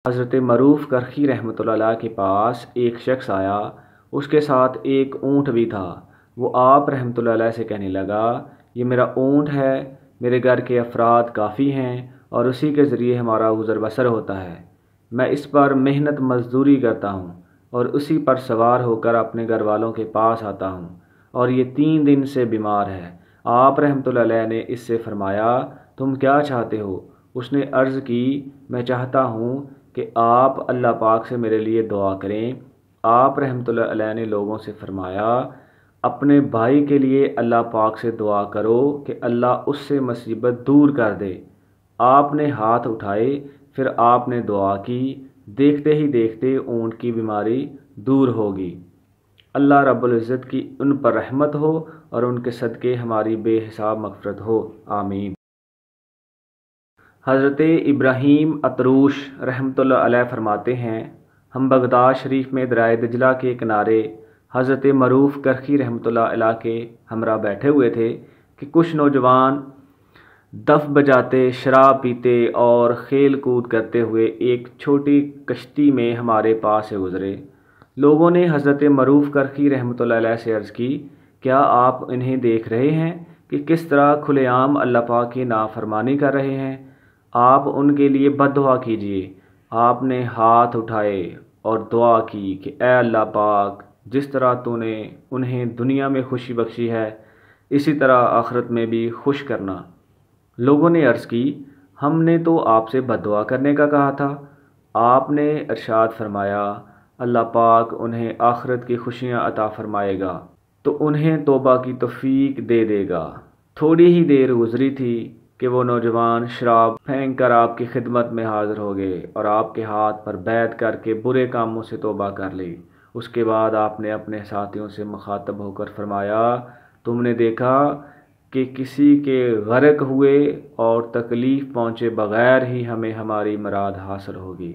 حضرت معروف کرخی رحمۃ اللہ علیہ کے پاس ایک شخص آیا، اس کے ساتھ ایک اونٹ بھی تھا۔ وہ آپ رحمۃ اللہ علیہ سے کہنے لگا، یہ میرا اونٹ ہے، میرے گھر کے افراد کافی ہیں اور اسی کے ذریعے ہمارا گزر بسر ہوتا ہے۔ میں اس پر محنت مزدوری کرتا ہوں اور اسی پر سوار ہو کر اپنے گھر والوں کے پاس آتا ہوں، اور یہ 3 دن سے بیمار ہے۔ آپ رحمۃ اللہ علیہ نے اس سے فرمایا، تم کیا چاہتے ہو؟ اس نے عرض کی، میں چاہتا ہوں کہ آپ اللہ پاک سے میرے لیے دعا کریں۔ آپ رحمۃ اللہ علیہ نے لوگوں سے فرمایا، اپنے بھائی کے لیے اللہ پاک سے دعا کرو کہ اللہ اس سے مصیبت دور کر دے۔ آپ نے ہاتھ اٹھائے، پھر آپ نے دعا کی، دیکھتے ہی دیکھتے اونٹ کی بیماری دور ہوگی۔ اللہ رب العزت کی ان پر رحمت ہو اور ان کے صدقے ہماری بے حساب مغفرت ہو، آمین۔ حضرت ابراہیم اطروش رحمۃ اللہ علیہ فرماتے ہیں، ہم بغداد شریف میں دریائے دجلہ کے کنارے حضرت معروف کرخی رحمۃ اللہ علیہ کے ہمراہ بیٹھے ہوئے تھے کہ کچھ نوجوان دف بجاتے، شراب پیتے اور کھیل کود کرتے ہوئے ایک چھوٹی کشتی میں ہمارے پاس سے گزرے۔ لوگوں نے حضرت معروف کرخی رحمۃ اللہ علیہ سے عرض کی، کیا آپ انہیں دیکھ رہے ہیں کہ کس طرح کھلے عام اللہ پاک کی نافرمانی کر رہے ہیں؟ آپ ان کے لیے بد دعا کیجیے۔ آپ نے ہاتھ اٹھائے اور دعا کی کہ اے اللہ پاک، جس طرح تو نے انہیں دنیا میں خوشی بخشی ہے، اسی طرح آخرت میں بھی خوش کرنا۔ لوگوں نے عرض کی، ہم نے تو آپ سے بد دعا کرنے کا کہا تھا۔ آپ نے ارشاد فرمایا، اللہ پاک انہیں آخرت کی خوشیاں عطا فرمائے گا تو انہیں توبہ کی توفیق دے دے گا۔ تھوڑی ہی دیر گزری تھی کہ وہ نوجوان شراب پھینک کر آپ کی خدمت میں حاضر ہو گئے اور آپ کے ہاتھ پر بیعت کر کے برے کاموں سے توبہ کر لی۔ اس کے بعد آپ نے اپنے ساتھیوں سے مخاطب ہو کر فرمایا، تم نے دیکھا کہ کسی کے غرق ہوئے اور تکلیف پہنچے بغیر ہی ہمیں ہماری مراد حاصل ہوگی۔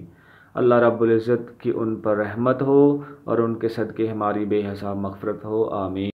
اللہ رب العزت کی ان پر رحمت ہو اور ان کے صدقے ہماری بے حساب مغفرت ہو، آمین۔